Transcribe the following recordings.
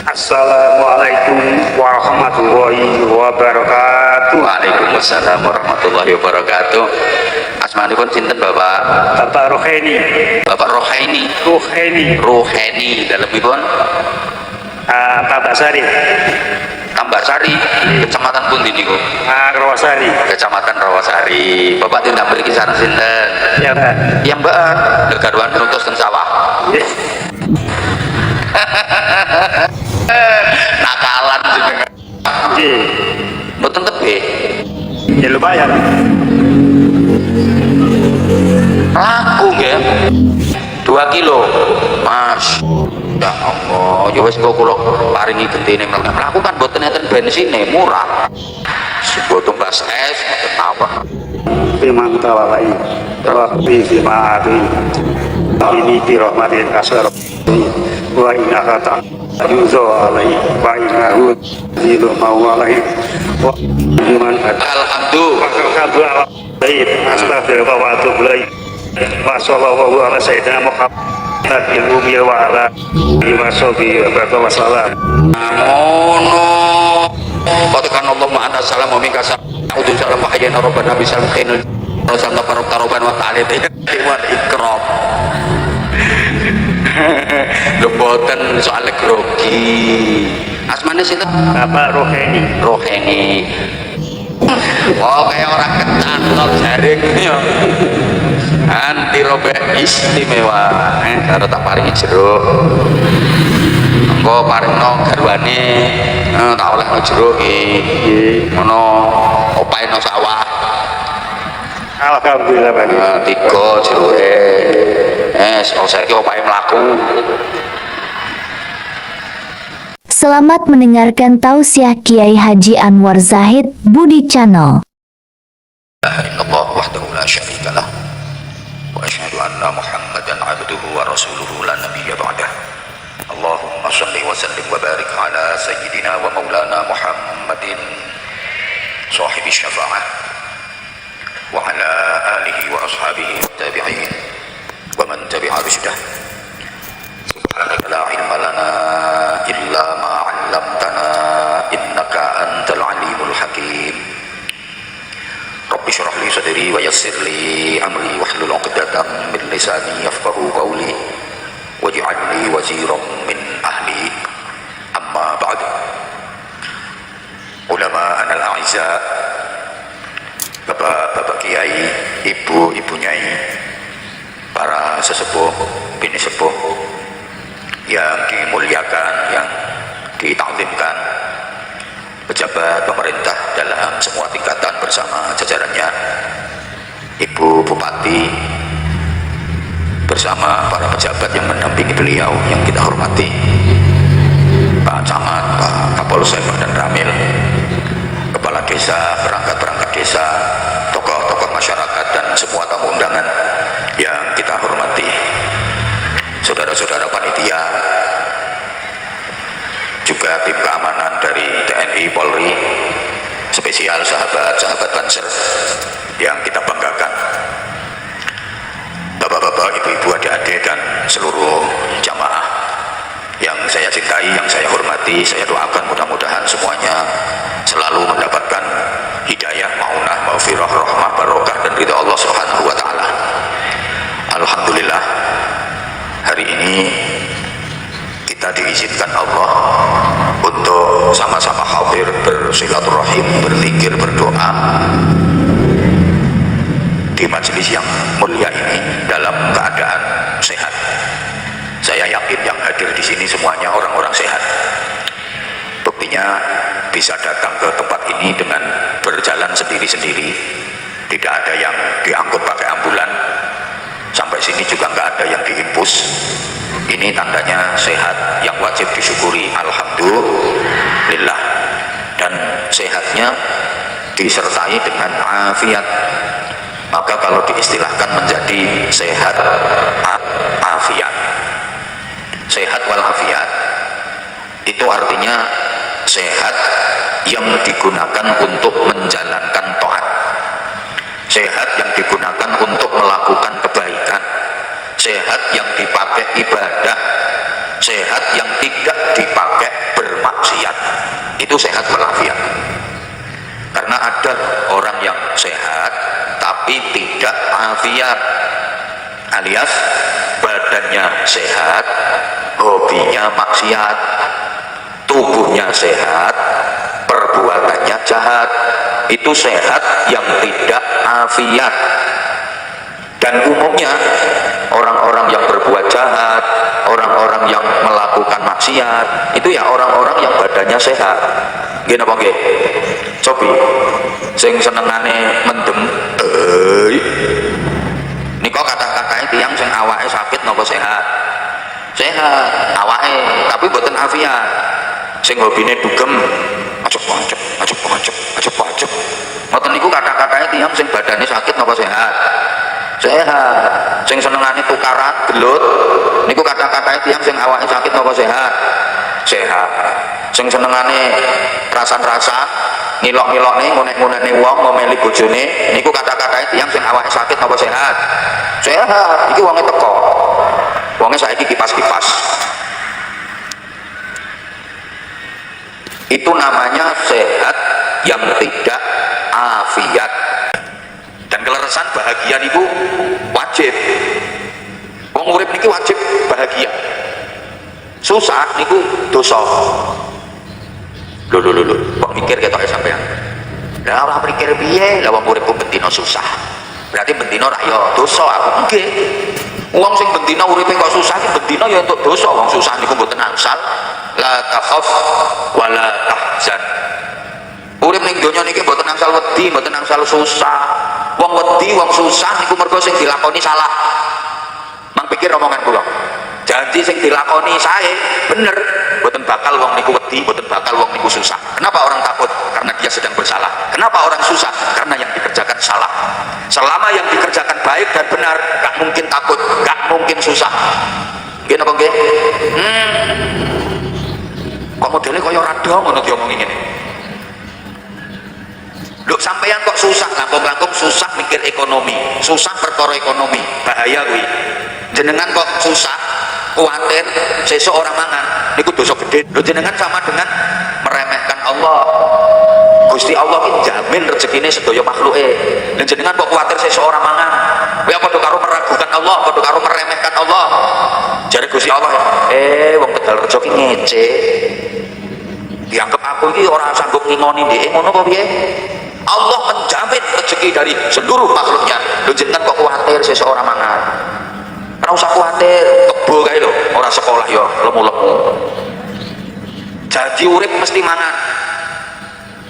Assalamualaikum warahmatullahi wabarakatuh. Waalaikumsalam warahmatullahi wabarakatuh. Asmanipun sinten Bapak? Bapak Roheni. Bapak Rohaini. Roheni dalemipun Tambak Sari. Tambak Sari, Kecamatan pundi niku? Rawasari. Kecamatan Rawasari. Bapak tindak mriki sareng sinten? Ya, Pak. Ya Mbak, garwan nuntus teng sawah. Nakalan jenengan. Nggih. Mboten tebih. Ya lumayan. Laku nggih. 2 kilo. Mas. Ya Allah, ya wis engko kula paringi gentine mlaku kan mboten enten bensine, murah. Sebotong bas es mboten apa. Bimang tawalai. Rabbi bima adi. Ini birahmatin kasar. Wa inna kata yuzo alai. Wa inna hu zilu mawalai. Wa iman Alhamdulillah. Astagfirullah wa atubu ilaih. Wa sallallahu ala sayyidina Muhammad Nabi Umi wa ala Imasobi wa salam. Mono Katakan Allah ma'ana salam wa minka salam Udu salam wa hayyana rabbana bisalam khainul Rasulullah barok taroban wa ta'aliti Iwan ikram Lepotan soal grogi Asmane sih Bapak Roheni. Roheni. Oh kayak orang kecantol jaring ya. Anti robek istimewa. Karo tak paringi jeruk. Engko paringno garwane tak olehno jeruk iki. Ngono opahe nang sawah. Alhamdulillah Pak. 3 jeruke. Saiki opahe mlaku. Selamat mendengarkan tausiah Kiai Haji Anwar Zahid Budi Channel. Allah wahdahu la syarika lah wa asyhadu anna Muhammadan abduhu wa rasuluhu la nabiyya ba'dah. Allahumma shalli wa sallim wa barik ala sayyidina wa maulana Muhammadin sahibi syafa'ah wa ala alihi wa ashabihi wa tabi'in wa man tabi'a rusdah. Subhanaka la ilma lana illa ma 'allamtana innaka antal alimul hakim. Rabbi syrah li sadri wa yassir li amri wahlul 'uqdatam min lisani yafqahu qawli waj'al li waziran min ahli. Amma ba'd. Ulama anal a'izza, bapak-bapak kiai, ibu-ibu nyai, para sesepuh, bini sepuh yang dimuliakan, yang ditakzimkan, pejabat pemerintah dalam semua tingkatan bersama jajarannya, Ibu Bupati bersama para pejabat yang mendampingi beliau yang kita hormati, Pak Camat, Pak Kapolsek dan Ramil, Kepala Desa, perangkat-perangkat desa, tokoh-tokoh masyarakat dan semua tamu undangan yang kita hormati, saudara-saudara panitia, juga tim keamanan dari TNI, Polri, spesial sahabat-sahabat Banser yang kita banggakan, bapak-bapak, ibu-ibu, adik-adik dan seluruh jamaah yang saya cintai, yang saya hormati. Saya doakan mudah-mudahan semuanya selalu mendapatkan hidayah, maunah, maghfirah, rahmah, barokah dan ridha Allah Subhanahu wa taala. Alhamdulillah, hari ini kita diizinkan Allah untuk sama-sama hadir bersilaturahim, berzikir, berdoa di majelis yang mulia ini dalam keadaan sehat. Saya yakin yang hadir di sini semuanya orang-orang sehat. Buktinya bisa datang ke tempat ini dengan berjalan sendiri-sendiri, tidak ada yang diangkut pakai ambulan. Sampai sini juga nggak ada yang diimpus. Ini tandanya sehat yang wajib disyukuri. Alhamdulillah. Dan sehatnya disertai dengan afiat. Maka kalau diistilahkan menjadi sehat afiat. Sehat walafiat itu artinya sehat yang digunakan untuk menjalankan taat, sehat yang digunakan untuk melakukan kebaikan, sehat yang dipakai ibadah, sehat yang tidak dipakai itu sehat walafiat. Karena ada orang yang sehat tapi tidak afiat, alias badannya sehat, hobinya maksiat, tubuhnya sehat, perbuatannya jahat. Itu sehat yang tidak afiat. Dan umumnya orang-orang yang berbuat jahat, orang-orang yang melakukan maksiat, itu ya orang-orang yang badannya sehat. Gini apa nggih? Cobi sing senengane mendem niko kata-katanya tiang sing awake sakit napa sehat? Sehat awake, tapi boten afiat. Sing hobine dugem, acep-acep, acep-acep, acep-acep. Ngoten niku kata-katanya tiang sing badane sakit napa sehat? Sehat. Sing senengane tukaran gelut niku kata-katanya tiang sing awake sakit napa sehat? Sehat. Sing senengane rasan-rasan ngilok-ngilokne ngonek-ngonekne wong ngomeli bojone niku kata-katanya tiang sing awake sakit napa sehat? Sehat. Iki wonge teko. Wonge saiki kipas-kipas. Itu namanya sehat yang tidak afiat. Dan keleresan bahagia niku wajib. Wong urip niki wajib bahagia. Susah niku dosa. Lho kok mikir ketok sampean. Lah ora mikir piye, lah wong uripku bendina susah. Berarti bendina ra ya dosa aku nggih. Wong sing bendina uripe kok susah iki bendina ya entuk dosa. Wong susah niku mboten angsal. La takhaf wa la tahzan. Urip ning donya niki mboten angsal wedi, mboten angsal susah. Wong wedi, wong susah niku mergo sing dilakoni salah. Mang pikir omongan kula. Janji sing dilakoni sae bener, mboten bakal wong niku wedi, mboten bakal wong niku susah. Kenapa orang takut? Karena dia sedang bersalah. Kenapa orang susah? Karena yang dikerjakan salah. Selama yang dikerjakan baik dan benar, gak mungkin takut, gak mungkin susah. Nggih napa nggih? Kok modelnya kaya rada ngono diomongin ngene. Lho sampeyan kok susah, langkung-langkung susah mikir ekonomi, susah perkara ekonomi, bahaya kuwi. Jenengan kok susah, kuatir sesuk ora mangan, niku dosa gede. Lho jenengan sama dengan meremehkan Allah. Gusti Allah ki jamin rezekine sedaya makhluke. Lha jenengan kok kuatir sesuk ora mangan. Kowe padha karo meragukan Allah, padha karo meremehkan Allah. Jare Gusti Allah, wong Tegal Rejo ki ngece. Dianggap aku iki ora sanggup ngingoni ndek ngono apa piye? Allah menjamin rezeki dari seluruh makhluknya. Lho jenengan kok kuatir sesuk ora mangan. Ora usah kuatir, kebo kae lho, ora sekolah ya lemu-lemu. Jadi urip mesti mangan.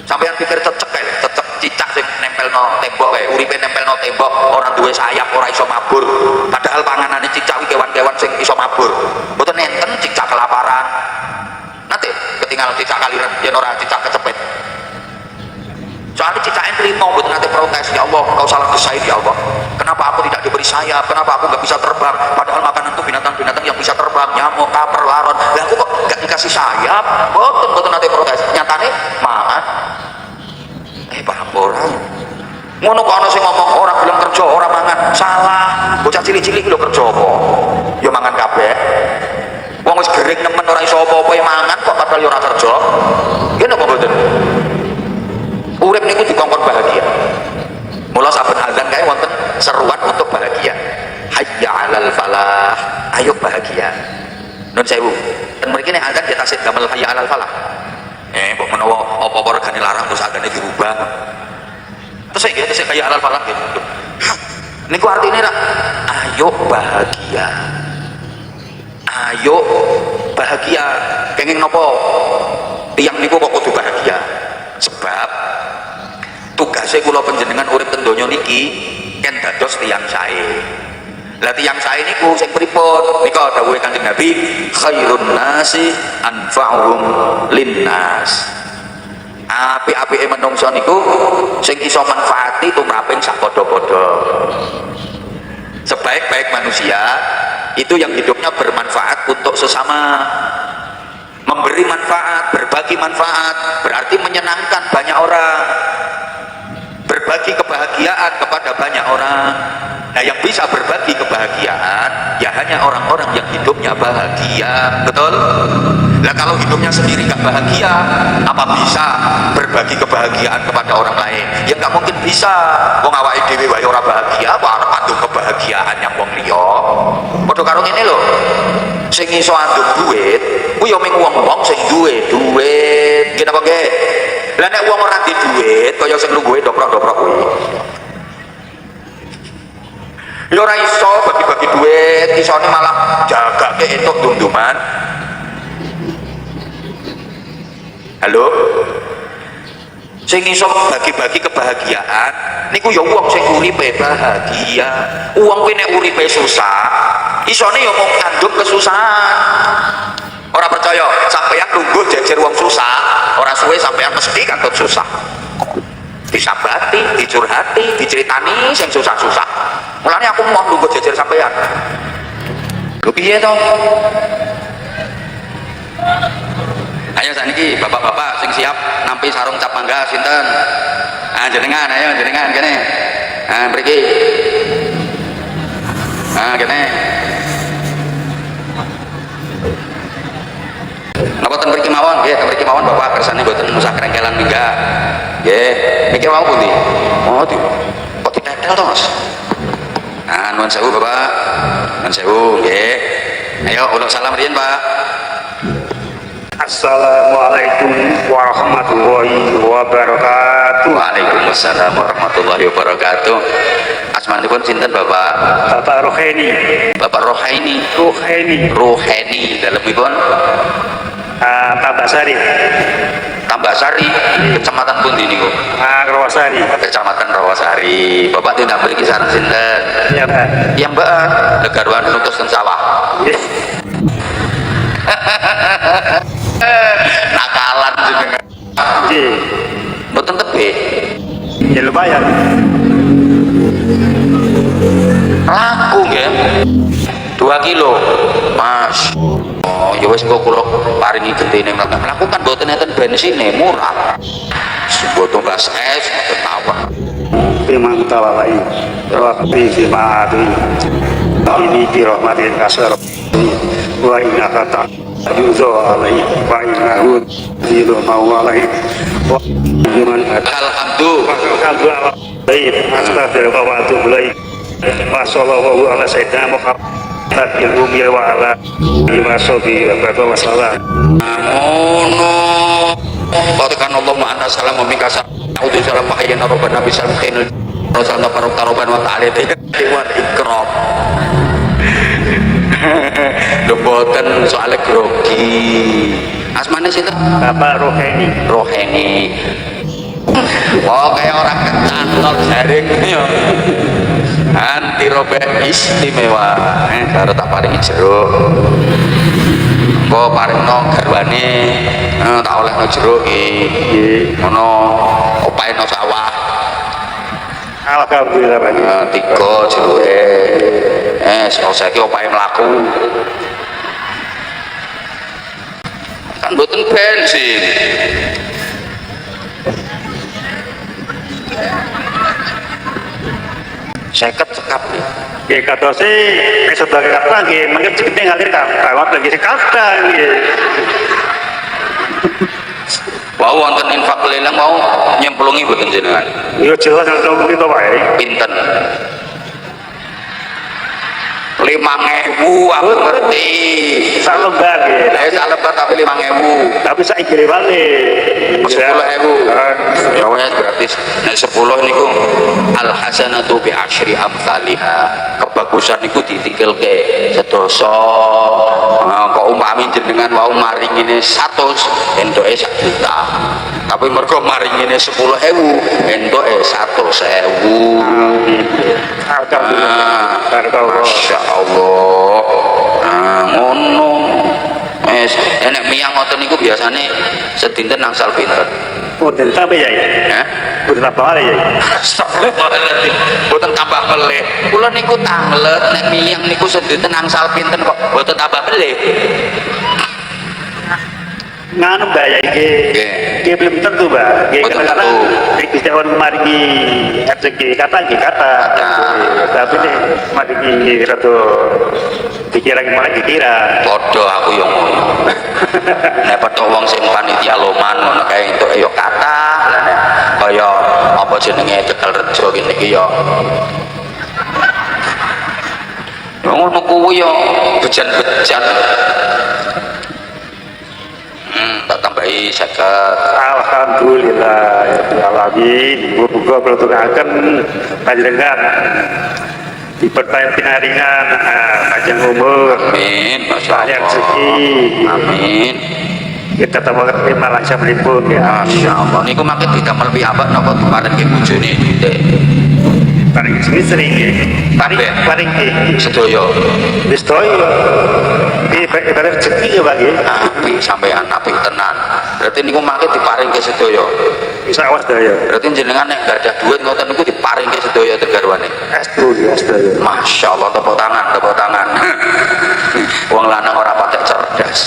Sampeyan pikir cecek kae, cecek cicak sing nempelno tembok kae, uripe nempelno tembok, ora duwe sayap, ora iso mabur. Padahal panganane cicak iki kewan-kewan sing iso mabur. Mboten nenten cicak kelaparan. Nanti ketinggalan cicak kaliren, yen ora cicak kecepet. Soalnya cicaknya terima, buat nanti protes, ya Allah, engkau salah desain ya Allah. Kenapa aku tidak diberi sayap? Kenapa aku nggak bisa terbang? Padahal makanan itu binatang-binatang yang bisa terbang, nyamuk, kaper, laron. Lah aku kok nggak dikasih sayap? Betul nanti protes. Nyatane mangan. Paham orang. Ngono kok ana sing ngomong orang bilang kerja, orang mangan. Salah. Bocah cilik-cilik lho kerja apa? Ya mangan kabeh. Wong wis gering nemen ora iso apa-apa mangan kok padahal ya ora kerja. Ngene apa mboten? Urip niku dikongkon bahagia. Mula saben azan kae wonten seruan untuk bahagia. Hayya 'alal falah. Ayo bahagia. Nun sewu. Dan mriki nek azan kita tasik damel hayya 'alal falah. Mbok menawa apa-apa regane larang terus azane dirubah. Terus hayya 'alal falah gitu. Niku artine ra ayo bahagia. Ayo bahagia. Kenging napa? Tiyang niku kok kudu bahagia. Sebab tugasnya kula panjenengan urip ten donya niki ken dados tiyang sae. Lah tiyang sae niku sing pripun? Nika dawuhe Kanjeng Nabi, khairun nasi anfa'uhum linnas. Apik-apike menungso niku sing iso manfaati tumraping sak padha-padha. Sebaik-baik manusia itu yang hidupnya bermanfaat untuk sesama. Memberi manfaat, berbagi manfaat, berarti menyenangkan banyak orang, berbagi kebahagiaan kepada banyak orang. Nah yang bisa berbagi kebahagiaan ya hanya orang-orang yang hidupnya bahagia, betul? Nah kalau hidupnya sendiri nggak bahagia, apa bisa berbagi kebahagiaan kepada orang lain? Ya nggak mungkin bisa. Wong awake dhewe wae ora bahagia, apa arep andum kebahagiaan yang wong liya? Padha karo ngene lho. Sing iso andum duit, ku ya mung wong-wong sing duwe duit. Nggih napa nggih? Lah nek wong ora duwe duit, kaya sing lungguhe doprok-doprok kuwi. Ya ora iso bagi-bagi duit, isone malah jagake entuk dum-duman. Halo? Sing iso bagi-bagi kebahagiaan niku ya wong sing uripe bahagia. Wong kuwi nek uripe susah, isone ya mung ngandung kesusahan. Ora percaya, sampeyan lungguh jejer wong susah, ora suwe sampeyan mesti kantut susah. Disabati, dicurhati, diceritani sing susah-susah. Mulane aku mau lungguh jejer sampeyan. Lho piye to? Ayo saniki bapak-bapak sing siap nampi sarung cap mangga sinten? Ah jenengan, ayo jenengan kene. Ah mriki. Ah kene. Napa ten mriki mawon nggih, ten mriki mawon bapak kersane mboten usah krengkelan minggah. Nggih, mikir mau pundi? Oh, kok ditetel to, Mas? Ah nuwun sewu Bapak. Nuwun sewu nggih. Ayo uluk salam riyen, Pak. Assalamualaikum warahmatullahi wabarakatuh. Waalaikumsalam warahmatullahi wabarakatuh. Asmanipun sinten Bapak? Bapak Roheni. Bapak Rohaini. Roheni dalemipun Tambasari. Tambasari, kecamatan pundi niku? Rawasari. Kecamatan Rawasari. Bapak tindak mriki sareng sinten? Ya, Pak. Ya Mbak, legaruan nutus ten sawah. Nakalan jenengan. Nggih. Mboten tebih. Ya lumayan. Laku nggih. 2 kilo. Mas. Oh, ya wis kok kula paringi gentine mlakukan mboten enten bensine murah. Sebotong gas es mboten tawar. Memang tawalai. Rabbi fi ma'adi. Ini bi rahmatin kasar. Wa inna kata yuzo alaihi wa innahu zidu mawalaihi wa iman Alhamdulillah. Astagfirullah wa atubu ilaih. Wa sallallahu ala sayyidina Muhammad bil wa ala alihi wa sallam. Ngono. Barakan Allah ma'ana salam wa minka salam. Udu salam mahayyana rabbana bisal khainul rasulullah barokan wa ta'ala wa ikram. Leboten soal grogi. Asmane sinten? Bapak Roheni. Roheni. Oh kayak orang kecantot jaring ya. Anti robek istimewa. Karo tak paringi jeruk. Kok paringno garwane tak olehno jeruk iki. Ngono opaeno sawah. Alhamdulillah Pak. 3 jeruke. Saiki opahe mlaku. Kan mboten bensin. Seket sekap nih. Ya kata si sebagai kata nggih mungkin segede ngalir kawat lagi sekata nggih. Wau wonten infak lelang mau nyemplungi mboten jenengan. Yo jelas kalau begitu wae. Pinten? 5.000 aku ngerti. Sak lembar nggih. Sak lembar tapi 5.000. Tapi saiki balik. 10.000. Ya wes berarti nek 10 niku al hasanatu bi asyri amsalha. Kebagusan niku ditikilke sedoso. Kok umpami jenengan wau maringine 100 entuke 1 juta. Tapi mergo maringine 10.000 entuke 100.000. Masya Allah. Ngono. Enek miyang ngoten niku biasane sedinten angsal pinten. Boten tambah ya. Boten tambah ya. Astagfirullahaladzim. Boten tambah melih. Kula niku tanglet nek miyang niku sedinten angsal pinten kok boten tambah melih. Nganu Mbak ya iki belum tentu Mbak. Karena bisa orang maringi rezeki kata. Tapi nih maringi ratu Dikira gimana dikira? Padha aku yo ngono. Nek petuk wong sing panitia loman ngono kae entuk yo kathah. Lah nek kaya apa jenenge Tegal Rejo kene iki yo ngono kuwi yo bejan-bejan. Tak tambahi 50. Alhamdulillah ya alamin. Muga bertugakan panjenengan diperbanyak pinaringan, panjang umur, Amin, Masya banyak Allah. rezeki. Amin. Kita tambah terima lancar melipun ya. Masya Allah. Niku makin didamel piyambak napa kemarin ke bojone Dite. Paling sering paling Sedaya. destroy. Ibarat rezeki ya bagi. Apik sampean apik tenan. Berarti niku makin diparingke sedaya. Bisa awas daya. Berarti jenengan nek gak ada duit ngoten niku diparingke sedaya tegarwane. Astro ya daya. Masya Allah, tepuk tangan, tepuk tangan. Wong lanang ora patek cerdas.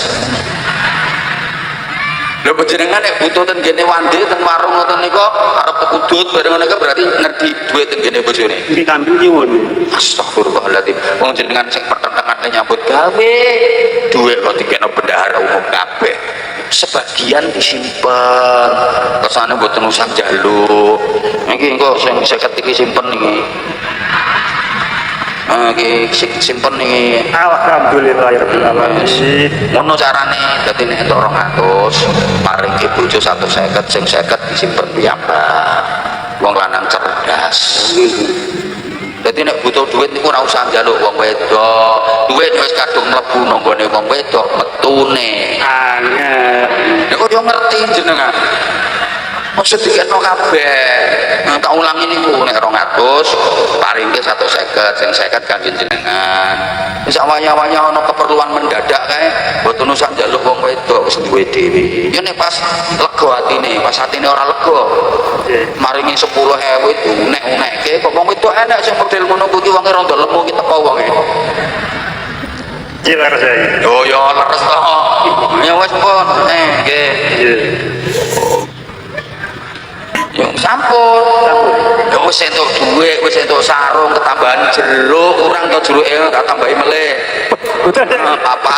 Lho panjenengan nek butuh ten kene wande ten warung ngoten nika arep tekudut bareng ngono berarti ngerti duit ten kene bojone. Ini kambing nyuwun. Astagfirullahaladzim. Wong jenengan sing pertentangan nyambut gawe duit kok dikene bendahara umum kabeh. Sebagian disimpen. Kersane mboten usah njaluk. Iki engko sing 50 iki simpen iki. Iki simpen iki. Alhamdulillah ya rabbil alamin. Ngono carane dadi nek entuk 200 paring ke bojo 150 sing 50 disimpen piyambak. Wong lanang cerdas. Dadi nek butuh duit niku ora usah njaluk wong wedok. Duit wis kadung mlebu nang gone wong wedok metune. Angel. Nek kok yo ngerti jenengan. Maksud diketno kabeh. Nah, tak ulangi niku nek 200 paringke 150 sing 50 kangge jenengan. Wis awanya-awanya ana keperluan mendadak kae mboten usah njaluk wong wedok wis duwe dhewe. Ya nek pas lega atine, pas atine ora lega. Maringi 10.000 itu unek-unekke kok wong wedok enek sing model ngono kuwi wonge rondo lemu ki teko wonge. Jilar saya. Oh ya leres to. Ya wis pun nggih. Ya sampun. Ya wis entuk dhuwit, wis entuk sarung, ketambahan jeruk, kurang to jeruke tak tambahi melih. Apa?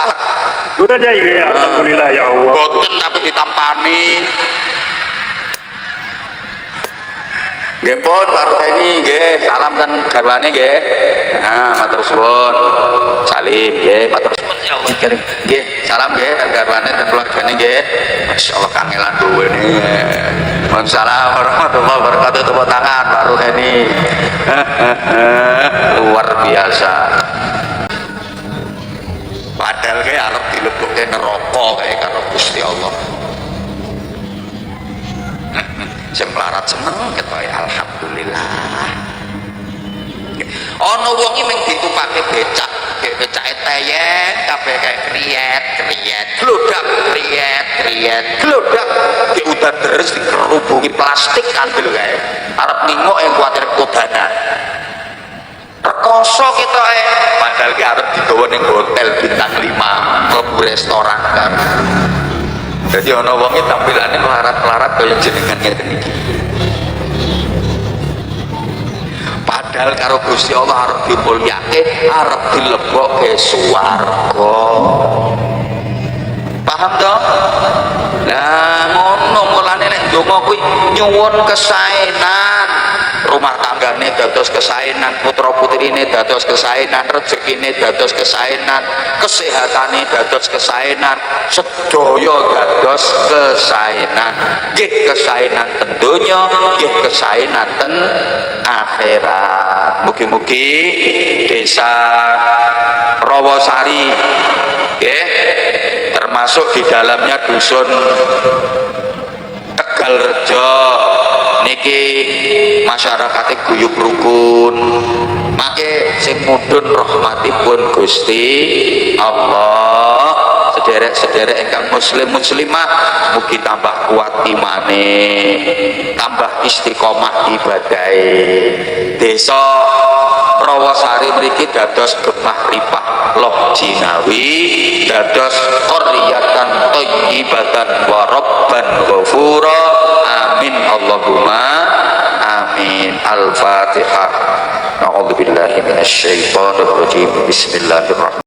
Udah jadi ya. Alhamdulillah ya Allah. Boten tapi ditampani. Nggih pun Pak ini nggih, salam kan garwane nggih. Nah, matur suwun. Salim nggih, matur suwun ya Allah kirim. Nggih, salam nggih kan garwane dan keluargane nggih. Masyaallah kangelan duwe niki. Waalaikumsalam warahmatullahi wabarakatuh. Tepuk tangan Pak ini. Luar biasa. Padahal kayak arep dilebokke neraka kayak karo Gusti Allah. Sing melarat seneng ketoke alhamdulillah. Ana wong iki mung ditupake becak, becake teyeng kabeh kae kriyet, glodak glodak diudan deres dikerubungi plastik ambil kae. Arep ngingok yang kuwatir kodanan. Rekoso ketoke padahal ki arep digawa ning hotel bintang 5, mlebu restoran kan. Jadi ana wong iki tampilane melarat-melarat kaya jenengan ngeten iki. Padahal karo Gusti Allah arep dimulyake, arep dilebokke swarga. Paham to? Lah ngono mulane nek ndonga kuwi nyuwun kesaenan. Rumah tanggane dados kesaenan, putra putrine dados kesaenan, rezekine dados kesaenan, kesehatane dados kesaenan, sedaya dados kesaenan. Nggih kesaenan ten donya, nggih kesaenan ten akhirat. Mugi-mugi desa Rawasari nggih termasuk di dalamnya dusun Tegal Rejo niki masyarakatnya guyub rukun, make sing mudhun rahmatipun Gusti Allah. Sederek-sederek ingkang muslim muslimah mugi tambah kuat imane, tambah istiqomah ibadahe. Desa Rawasari mriki dados gemah ripah loh jinawi, dados qaryatan thayyibatan wa rabban ghafura. Amin Allahumma amin. Al-Fatihah. A'udzubillahi minasyaitonir rajim. Bismillahirrahmanirrahim.